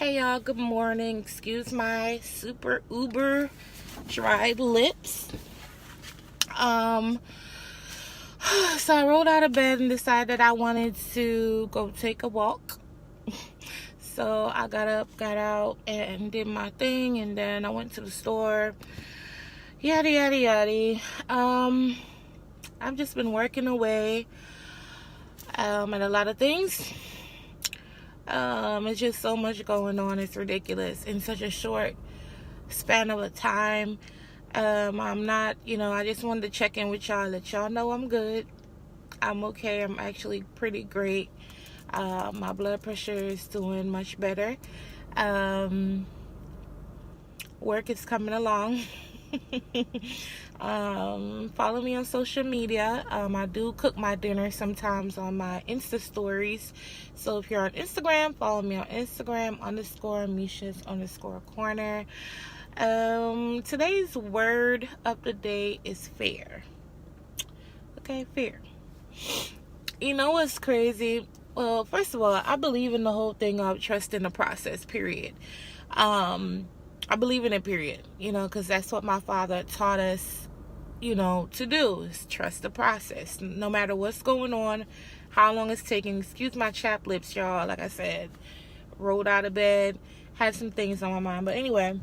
Hey y'all, good morning. Excuse my super uber dried lips. So I rolled out of bed and decided I wanted to go take a walk. So I got up, got out, and did my thing, and then I went to the store. Yada yada yada. I've just been working away at a lot of things. It's just so much going on. It's ridiculous in such a short span of a time. I'm not, I just wanted to check in with y'all, let y'all know I'm good. I'm okay. I'm actually pretty great. My blood pressure is doing much better. Work is coming along. Follow me on social media. I do cook my dinner sometimes on my Insta stories. So if you're on Instagram, follow me on Instagram _Mesha's_corner. Today's word of the day is fair. Okay, fair. You know what's crazy? Well, first of all, I believe in the whole thing of trusting the process, period. I believe in it, period. Because that's what my father taught us, to do, is trust the process. No matter what's going on, how long it's taking. Excuse my chapped lips, y'all. Like I said, rolled out of bed, had some things on my mind. But anyway,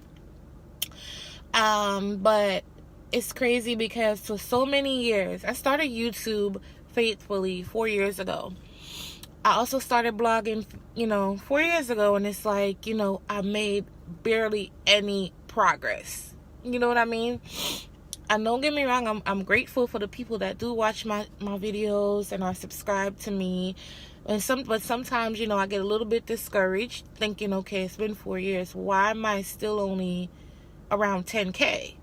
but it's crazy because for so many years, I started YouTube faithfully 4 years ago. I also started blogging, 4 years ago, and it's like, I made barely any progress. You know what I mean? And don't get me wrong, I'm grateful for the people that do watch my videos and are subscribed to me. But sometimes, I get a little bit discouraged, thinking, okay, it's been 4 years. Why am I still only around 10K?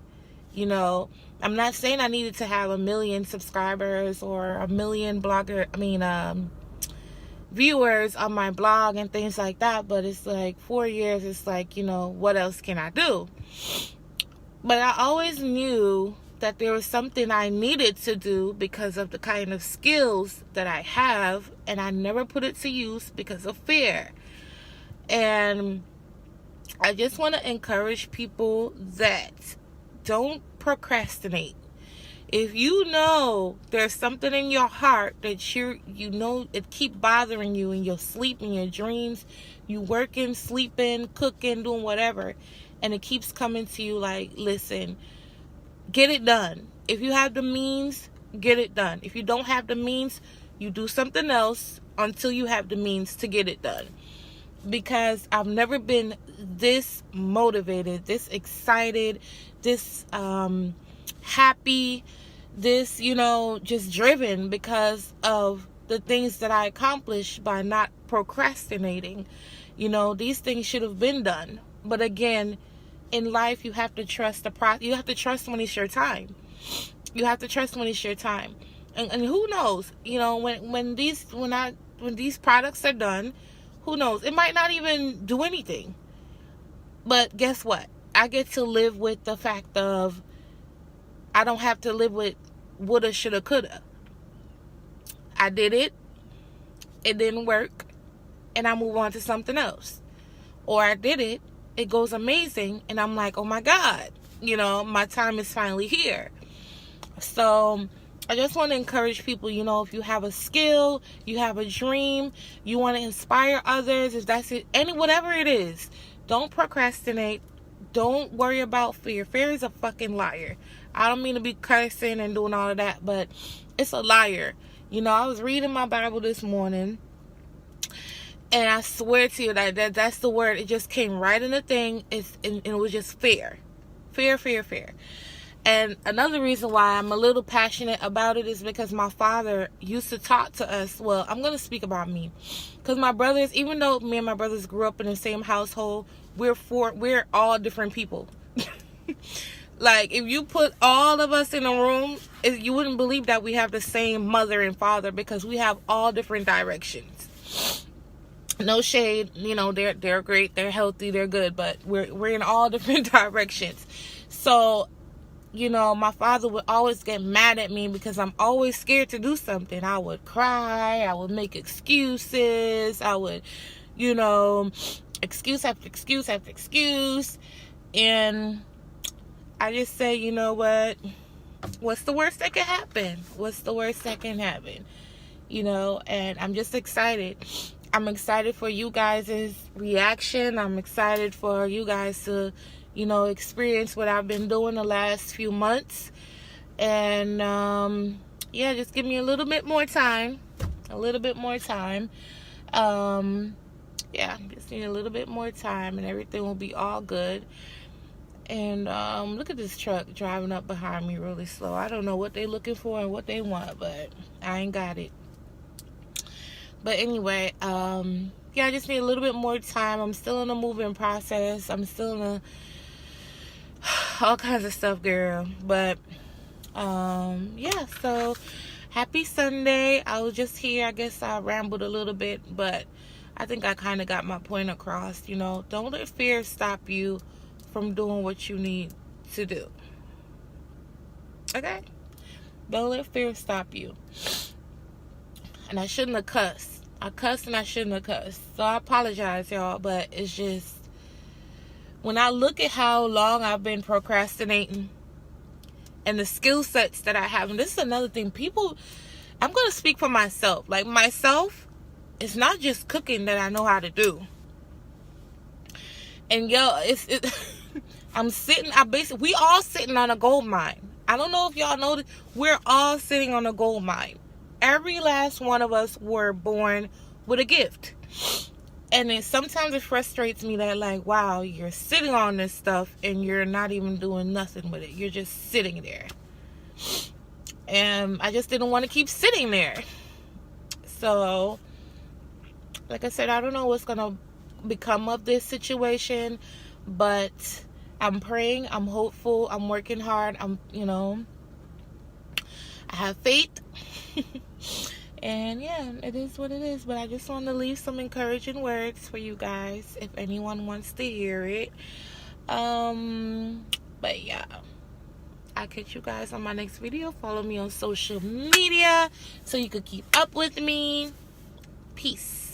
I'm not saying I needed to have 1 million subscribers or 1 million viewers on my blog and things like that, but it's like 4 years, it's like, what else can I do? But I always knew that there was something I needed to do because of the kind of skills that I have, and I never put it to use because of fear. And I just want to encourage people that don't procrastinate. If you know there's something in your heart that it keep bothering you in your sleep, in your dreams, you working, sleeping, cooking, doing whatever, and it keeps coming to you like, listen, get it done. If you have the means, get it done. If you don't have the means, you do something else until you have the means to get it done. Because I've never been this motivated, this excited, this happy, this, just driven because of the things that I accomplished by not procrastinating. These things should have been done. But again, in life, you have to trust the process. You have to trust when it's your time. You have to trust when it's your time. And who knows, when these products are done, who knows? It might not even do anything. But guess what? I get to live with the fact of I don't have to live with woulda, shoulda, coulda. I did it. It didn't work. And I move on to something else. Or I did it. It goes amazing. And I'm like, oh my God. My time is finally here. So I just want to encourage people, if you have a skill, you have a dream, you want to inspire others, if that's it, whatever it is, don't procrastinate. Don't worry about fear. Fear is a fucking liar. I don't mean to be cursing and doing all of that, but it's a liar. I was reading my Bible this morning, and I swear to you that's the word. It just came right in the thing. And it was just fear. Fear, fear, fear. And another reason why I'm a little passionate about it is because my father used to talk to us. Well, I'm going to speak about me. Because my brothers, even though me and my brothers grew up in the same household, we're all different people. Like, if you put all of us in a room, you wouldn't believe that we have the same mother and father, because we have all different directions. No shade, they're great, they're healthy, they're good, but we're in all different directions. So, my father would always get mad at me because I'm always scared to do something. I would cry, I would make excuses, I would, excuse after excuse after excuse. And I just say, you know what? What's the worst that can happen? What's the worst that can happen? You know, and I'm just excited. I'm excited for you guys' reaction. I'm excited for you guys to, you know, experience what I've been doing the last few months. And, yeah, just give me a little bit more time. A little bit more time. Yeah, just need a little bit more time and everything will be all good. And look at this truck driving up behind me really slow. I don't know what they're looking for and what they want, but I ain't got it. But anyway, yeah, I just need a little bit more time. I'm still in the moving process. I'm still in the all kinds of stuff, girl. But yeah, so happy Sunday. I was just here. I guess I rambled a little bit, but I think I kind of got my point across. You know, don't let fear stop you from doing what you need to do. Okay? Don't let fear stop you. And I shouldn't have cussed. I cussed and I shouldn't have cussed. So I apologize, y'all. But it's just, when I look at how long I've been procrastinating and the skill sets that I have, and this is another thing, people, I'm going to speak for myself. Like myself, it's not just cooking that I know how to do. And yo, we all sitting on a gold mine. I don't know if y'all know this. We're all sitting on a gold mine. Every last one of us were born with a gift. And then sometimes it frustrates me that, like, wow, you're sitting on this stuff and you're not even doing nothing with it. You're just sitting there. And I just didn't want to keep sitting there. So, like I said, I don't know what's going to become of this situation, but I'm praying, I'm hopeful, I'm working hard, I have faith. And yeah, it is what it is. But I just want to leave some encouraging words for you guys if anyone wants to hear it. But yeah, I'll catch you guys on my next video. Follow me on social media so you can keep up with me. Peace.